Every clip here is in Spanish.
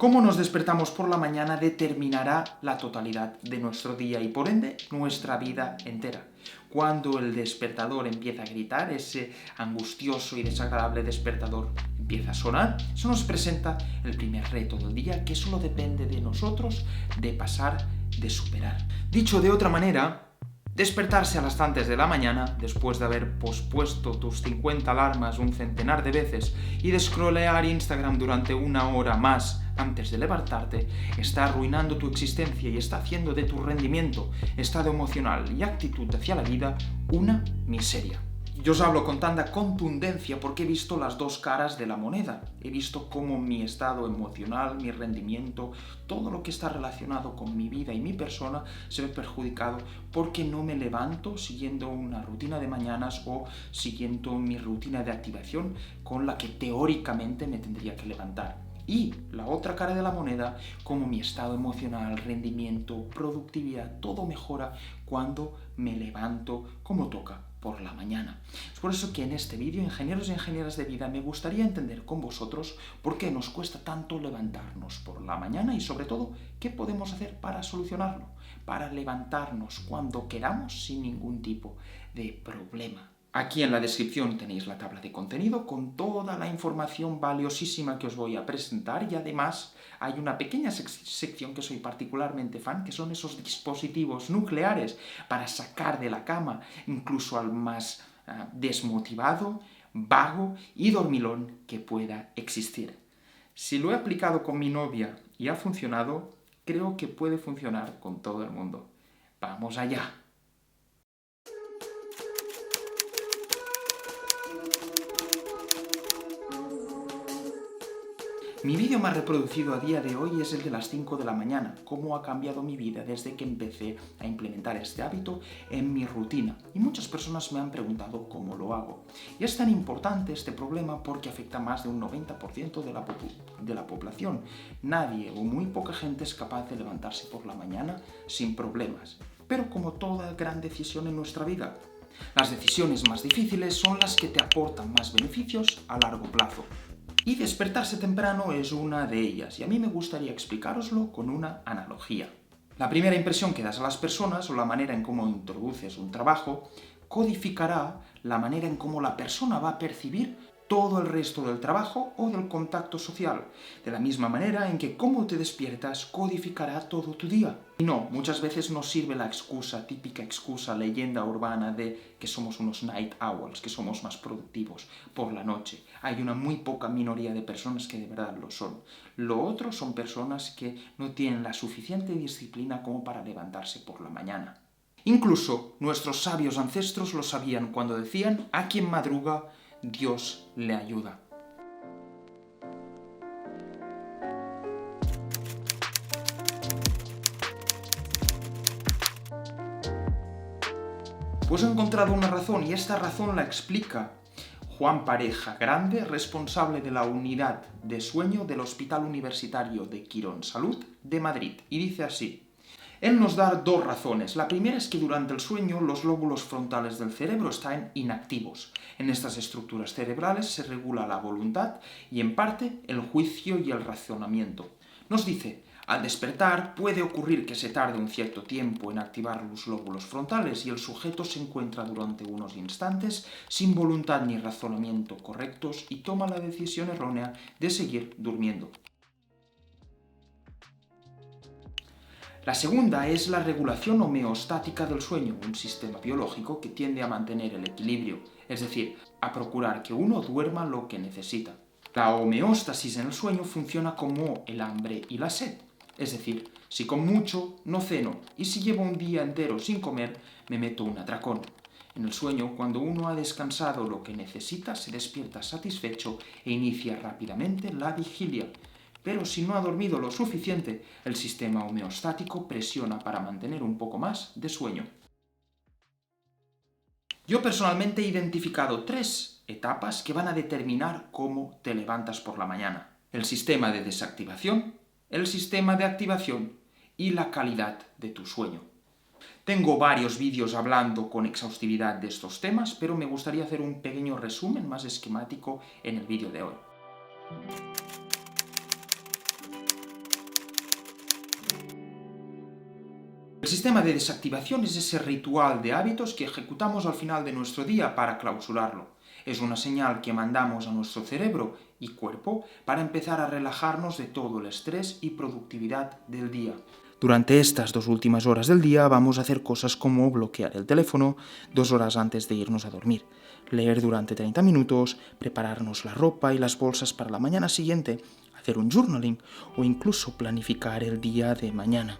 Cómo nos despertamos por la mañana determinará la totalidad de nuestro día y, por ende, nuestra vida entera. Cuando el despertador empieza a gritar, ese angustioso y desagradable despertador empieza a sonar, eso nos presenta el primer reto del día, que solo depende de nosotros de pasar, de superar. Dicho de otra manera, despertarse a las tantas de la mañana, después de haber pospuesto tus 50 alarmas un centenar de veces y de scrollear Instagram durante una hora más antes de levantarte, está arruinando tu existencia y está haciendo de tu rendimiento, estado emocional y actitud hacia la vida una miseria. Yo os hablo con tanta contundencia porque he visto las dos caras de la moneda. He visto cómo mi estado emocional, mi rendimiento, todo lo que está relacionado con mi vida y mi persona se ve perjudicado porque no me levanto siguiendo una rutina de mañanas o siguiendo mi rutina de activación con la que teóricamente me tendría que levantar. Y la otra cara de la moneda, como mi estado emocional, rendimiento, productividad, todo mejora cuando me levanto como toca por la mañana. Es por eso que en este vídeo, ingenieros y ingenieras de vida, me gustaría entender con vosotros por qué nos cuesta tanto levantarnos por la mañana y, sobre todo, qué podemos hacer para solucionarlo, para levantarnos cuando queramos sin ningún tipo de problema. Aquí en la descripción tenéis la tabla de contenido con toda la información valiosísima que os voy a presentar y además hay una pequeña sección que soy particularmente fan, que son esos dispositivos nucleares para sacar de la cama incluso al más desmotivado, vago y dormilón que pueda existir. Si lo he aplicado con mi novia y ha funcionado, creo que puede funcionar con todo el mundo. ¡Vamos allá! Mi vídeo más reproducido a día de hoy es el de las 5 de la mañana, cómo ha cambiado mi vida desde que empecé a implementar este hábito en mi rutina. Y muchas personas me han preguntado cómo lo hago. Y es tan importante este problema porque afecta a más de un 90% de la población. Nadie o muy poca gente es capaz de levantarse por la mañana sin problemas. Pero como toda gran decisión en nuestra vida, las decisiones más difíciles son las que te aportan más beneficios a largo plazo. Y despertarse temprano es una de ellas, y a mí me gustaría explicároslo con una analogía. La primera impresión que das a las personas o la manera en cómo introduces un trabajo codificará la manera en cómo la persona va a percibir todo el resto del trabajo o del contacto social, de la misma manera en que cómo te despiertas codificará todo tu día. Y no, muchas veces nos sirve la típica excusa, leyenda urbana de que somos unos night owls, que somos más productivos por la noche. Hay una muy poca minoría de personas que de verdad lo son. Lo otro son personas que no tienen la suficiente disciplina como para levantarse por la mañana. Incluso nuestros sabios ancestros lo sabían cuando decían: a quien madruga, Dios le ayuda. Pues he encontrado una razón, y esta razón la explica Juan Pareja Grande, responsable de la unidad de sueño del Hospital Universitario de Quirón Salud de Madrid, y dice así: él nos da dos razones. La primera es que durante el sueño los lóbulos frontales del cerebro están inactivos. En estas estructuras cerebrales se regula la voluntad y, en parte, el juicio y el razonamiento. Nos dice: al despertar puede ocurrir que se tarde un cierto tiempo en activar los lóbulos frontales y el sujeto se encuentra durante unos instantes sin voluntad ni razonamiento correctos y toma la decisión errónea de seguir durmiendo. La segunda es la regulación homeostática del sueño, un sistema biológico que tiende a mantener el equilibrio, es decir, a procurar que uno duerma lo que necesita. La homeostasis en el sueño funciona como el hambre y la sed, es decir, si como mucho no ceno y si llevo un día entero sin comer, me meto un atracón. En el sueño, cuando uno ha descansado lo que necesita, se despierta satisfecho e inicia rápidamente la vigilia. Pero si no ha dormido lo suficiente, el sistema homeostático presiona para mantener un poco más de sueño. Yo personalmente he identificado 3 etapas que van a determinar cómo te levantas por la mañana: el sistema de desactivación, el sistema de activación y la calidad de tu sueño. Tengo varios vídeos hablando con exhaustividad de estos temas, pero me gustaría hacer un pequeño resumen más esquemático en el vídeo de hoy. El sistema de desactivación es ese ritual de hábitos que ejecutamos al final de nuestro día para clausurarlo. Es una señal que mandamos a nuestro cerebro y cuerpo para empezar a relajarnos de todo el estrés y productividad del día. Durante estas 2 últimas horas del día vamos a hacer cosas como bloquear el teléfono 2 horas antes de irnos a dormir, leer durante 30 minutos, prepararnos la ropa y las bolsas para la mañana siguiente, hacer un journaling o incluso planificar el día de mañana.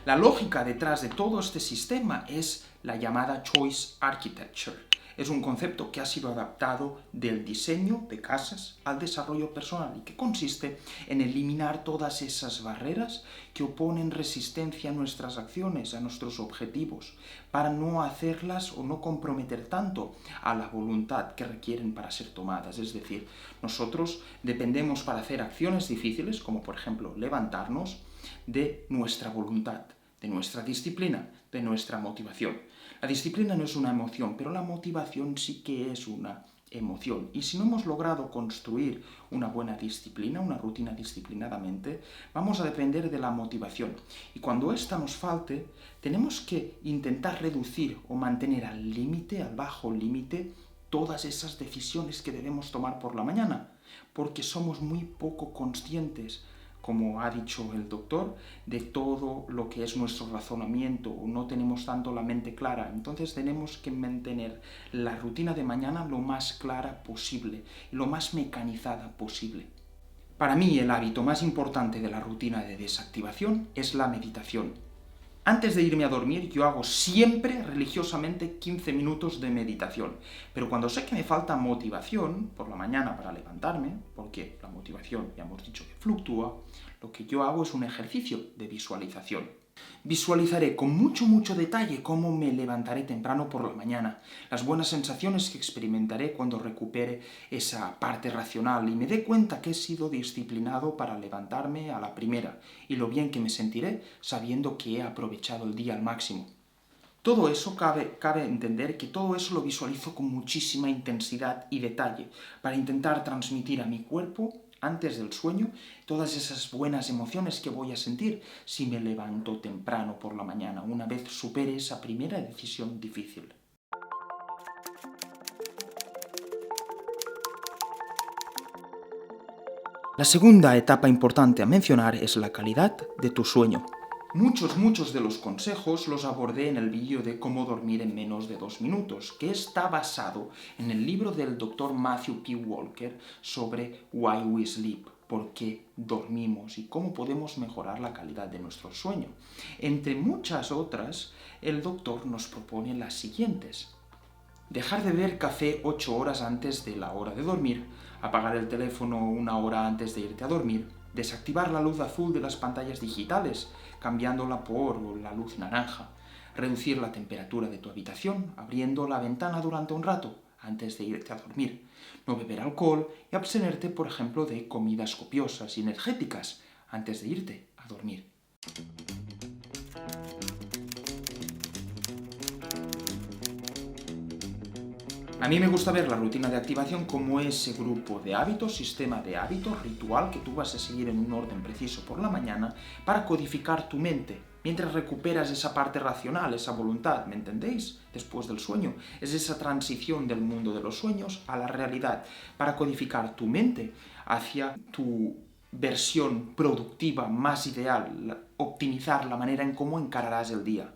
La lógica detrás de todo este sistema es la llamada Choice Architecture. Es un concepto que ha sido adaptado del diseño de casas al desarrollo personal y que consiste en eliminar todas esas barreras que oponen resistencia a nuestras acciones, a nuestros objetivos, para no hacerlas o no comprometer tanto a la voluntad que requieren para ser tomadas. Es decir, nosotros dependemos para hacer acciones difíciles, como por ejemplo levantarnos, de nuestra voluntad, de nuestra disciplina, de nuestra motivación. La disciplina no es una emoción, pero la motivación sí que es una emoción. Y si no hemos logrado construir una buena disciplina, una rutina disciplinadamente, vamos a depender de la motivación. Y cuando esta nos falte, tenemos que intentar reducir o mantener al límite, al bajo límite, todas esas decisiones que debemos tomar por la mañana, porque somos muy poco conscientes, como ha dicho el doctor, de todo lo que es nuestro razonamiento, no tenemos tanto la mente clara, entonces tenemos que mantener la rutina de mañana lo más clara posible, lo más mecanizada posible. Para mí el hábito más importante de la rutina de desactivación es la meditación. Antes de irme a dormir, yo hago siempre religiosamente 15 minutos de meditación. Pero cuando sé que me falta motivación por la mañana para levantarme, porque la motivación ya hemos dicho que fluctúa, lo que yo hago es un ejercicio de visualización. Visualizaré con mucho detalle cómo me levantaré temprano por la mañana, las buenas sensaciones que experimentaré cuando recupere esa parte racional y me dé cuenta que he sido disciplinado para levantarme a la primera, y lo bien que me sentiré sabiendo que he aprovechado el día al máximo. Todo eso cabe entender que todo eso lo visualizo con muchísima intensidad y detalle, para intentar transmitir a mi cuerpo antes del sueño, todas esas buenas emociones que voy a sentir si me levanto temprano por la mañana, una vez supere esa primera decisión difícil. La segunda etapa importante a mencionar es la calidad de tu sueño. Muchos de los consejos los abordé en el vídeo de cómo dormir en menos de 2 minutos, que está basado en el libro del Dr. Matthew P. Walker sobre Why We Sleep, por qué dormimos y cómo podemos mejorar la calidad de nuestro sueño. Entre muchas otras, el doctor nos propone las siguientes: dejar de beber café 8 horas antes de la hora de dormir, apagar el teléfono 1 hora antes de irte a dormir, desactivar la luz azul de las pantallas digitales, cambiándola por la luz naranja, reducir la temperatura de tu habitación, abriendo la ventana durante un rato antes de irte a dormir, no beber alcohol y abstenerte, por ejemplo, de comidas copiosas y energéticas antes de irte a dormir. A mí me gusta ver la rutina de activación como ese grupo de hábitos, sistema de hábitos, ritual que tú vas a seguir en un orden preciso por la mañana para codificar tu mente, mientras recuperas esa parte racional, esa voluntad, ¿me entendéis? Después del sueño. Es esa transición del mundo de los sueños a la realidad, para codificar tu mente hacia tu versión productiva más ideal, optimizar la manera en cómo encararás el día.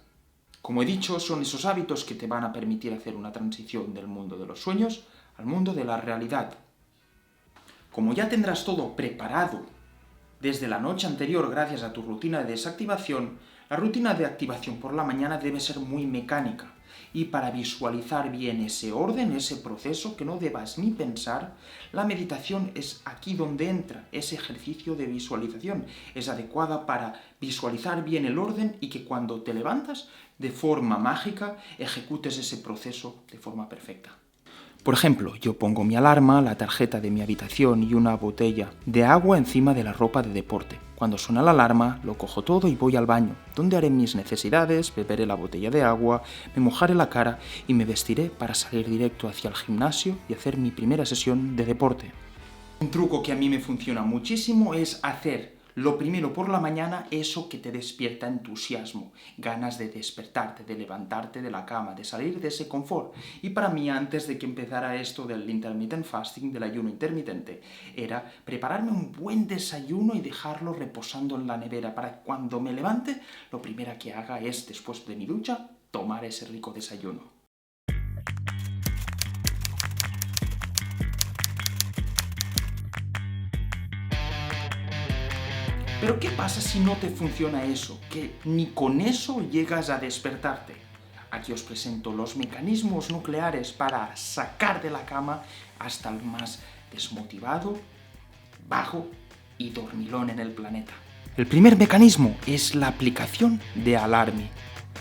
Como he dicho, son esos hábitos que te van a permitir hacer una transición del mundo de los sueños al mundo de la realidad. Como ya tendrás todo preparado desde la noche anterior gracias a tu rutina de desactivación, la rutina de activación por la mañana debe ser muy mecánica. Y para visualizar bien ese orden, ese proceso, que no debas ni pensar, la meditación es aquí donde entra, ese ejercicio de visualización. Es adecuada para visualizar bien el orden y que cuando te levantas, de forma mágica, ejecutes ese proceso de forma perfecta. Por ejemplo, yo pongo mi alarma, la tarjeta de mi habitación y una botella de agua encima de la ropa de deporte. Cuando suena la alarma, lo cojo todo y voy al baño, donde haré mis necesidades, beberé la botella de agua, me mojaré la cara y me vestiré para salir directo hacia el gimnasio y hacer mi primera sesión de deporte. Un truco que a mí me funciona muchísimo es hacer lo primero por la mañana, eso que te despierta entusiasmo, ganas de despertarte, de levantarte de la cama, de salir de ese confort. Y para mí, antes de que empezara esto del intermittent fasting, del ayuno intermitente, era prepararme un buen desayuno y dejarlo reposando en la nevera para que cuando me levante, lo primero que haga es, después de mi ducha, tomar ese rico desayuno. Pero ¿qué pasa si no te funciona eso? Que ni con eso llegas a despertarte. Aquí os presento los mecanismos nucleares para sacar de la cama hasta el más desmotivado, vago y dormilón en el planeta. El primer mecanismo es la aplicación de Alarmy.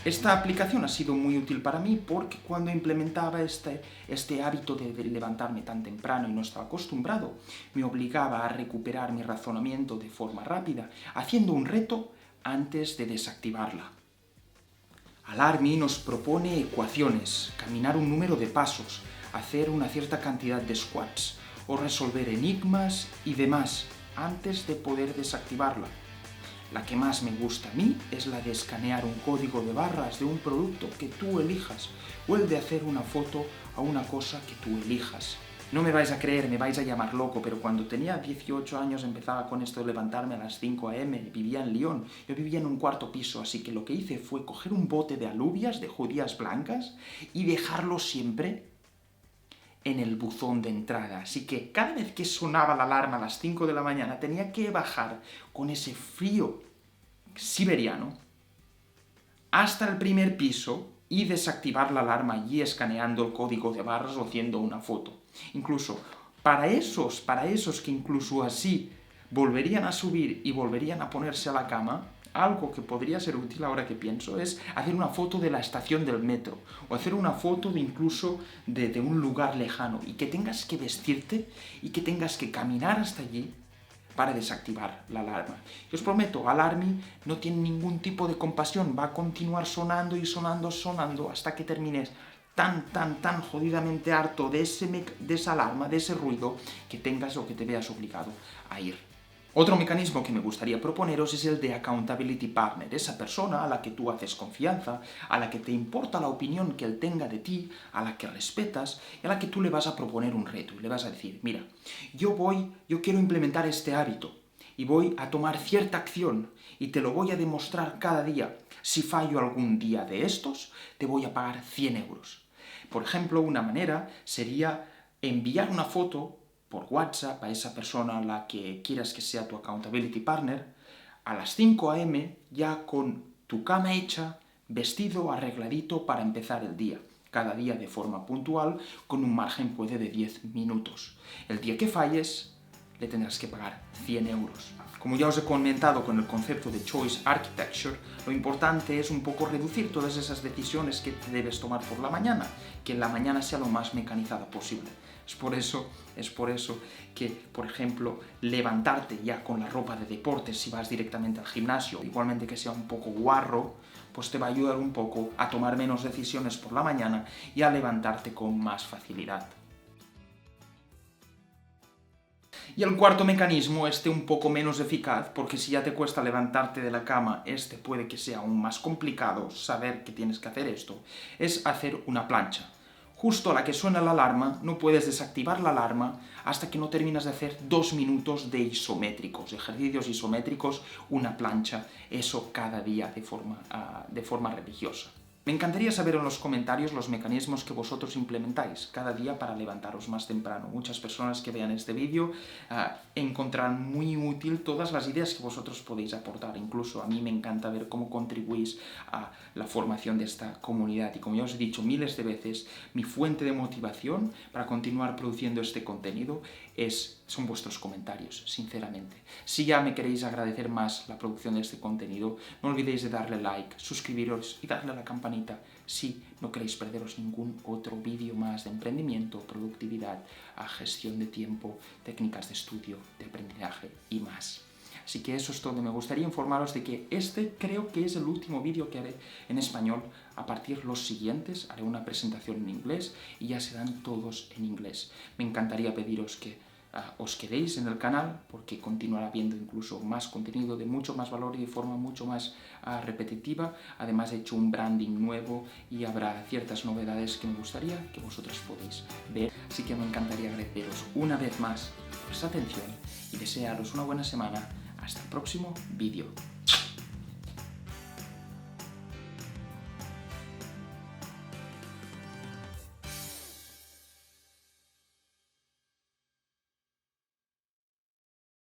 Esta aplicación ha sido muy útil para mí porque cuando implementaba este hábito de levantarme tan temprano y no estaba acostumbrado, me obligaba a recuperar mi razonamiento de forma rápida, haciendo un reto antes de desactivarla. Alarmy nos propone ecuaciones, caminar un número de pasos, hacer una cierta cantidad de squats o resolver enigmas y demás antes de poder desactivarla. La que más me gusta a mí es la de escanear un código de barras de un producto que tú elijas o el de hacer una foto a una cosa que tú elijas. No me vais a creer, me vais a llamar loco, pero cuando tenía 18 años empezaba con esto de levantarme a las 5 a.m, vivía en Lyon, yo vivía en un cuarto piso, así que lo que hice fue coger un bote de alubias, de judías blancas, y dejarlo siempre en el buzón de entrada. Así que cada vez que sonaba la alarma a las 5 de la mañana tenía que bajar con ese frío siberiano hasta el primer piso y desactivar la alarma allí escaneando el código de barras o haciendo una foto. Incluso para esos que incluso así volverían a subir y volverían a ponerse a la cama, algo que podría ser útil ahora que pienso es hacer una foto de la estación del metro o hacer una foto incluso de un lugar lejano y que tengas que vestirte y que tengas que caminar hasta allí para desactivar la alarma. Y os prometo, Alarmy no tiene ningún tipo de compasión, va a continuar sonando y sonando hasta que termines tan jodidamente harto de esa alarma, de ese ruido, que tengas o que te veas obligado a ir. Otro mecanismo que me gustaría proponeros es el de Accountability Partner, esa persona a la que tú haces confianza, a la que te importa la opinión que él tenga de ti, a la que respetas, y a la que tú le vas a proponer un reto, y le vas a decir, mira, yo quiero implementar este hábito, y voy a tomar cierta acción, y te lo voy a demostrar cada día. Si fallo algún día de estos, te voy a pagar 100 euros. Por ejemplo, una manera sería enviar una foto por WhatsApp a esa persona a la que quieras que sea tu accountability partner, a las 5 a.m. ya con tu cama hecha, vestido, arregladito para empezar el día. Cada día de forma puntual, con un margen puede de 10 minutos. El día que falles, le tendrás que pagar 100 euros. Como ya os he comentado con el concepto de Choice Architecture, lo importante es un poco reducir todas esas decisiones que te debes tomar por la mañana, que la mañana sea lo más mecanizada posible. Es por eso que, por ejemplo, levantarte ya con la ropa de deportes si vas directamente al gimnasio, igualmente que sea un poco guarro, pues te va a ayudar un poco a tomar menos decisiones por la mañana y a levantarte con más facilidad. Y el cuarto mecanismo, un poco menos eficaz, porque si ya te cuesta levantarte de la cama, puede que sea aún más complicado saber que tienes que hacer esto, es hacer una plancha. Justo a la que suena la alarma, no puedes desactivar la alarma hasta que no terminas de hacer 2 minutos de isométricos, ejercicios isométricos, una plancha, eso cada día de forma religiosa. Me encantaría saber en los comentarios los mecanismos que vosotros implementáis cada día para levantaros más temprano. Muchas personas que vean este vídeo encontrarán muy útil todas las ideas que vosotros podéis aportar. Incluso a mí me encanta ver cómo contribuís a la formación de esta comunidad. Y como ya os he dicho miles de veces, mi fuente de motivación para continuar produciendo este contenido son vuestros comentarios, sinceramente. Si ya me queréis agradecer más la producción de este contenido, no olvidéis de darle like, suscribiros y darle a la campanita si no queréis perderos ningún otro vídeo más de emprendimiento, productividad, gestión de tiempo, técnicas de estudio, de aprendizaje y más. Así que eso es todo. Me gustaría informaros de que creo que es el último vídeo que haré en español. A partir de los siguientes haré una presentación en inglés y ya serán todos en inglés. Me encantaría pediros que os quedéis en el canal, porque continuará habiendo incluso más contenido de mucho más valor y de forma mucho más repetitiva. Además he hecho un branding nuevo y habrá ciertas novedades que me gustaría que vosotros podéis ver. Así que me encantaría agradeceros una vez más vuestra atención y desearos una buena semana. Hasta el próximo vídeo.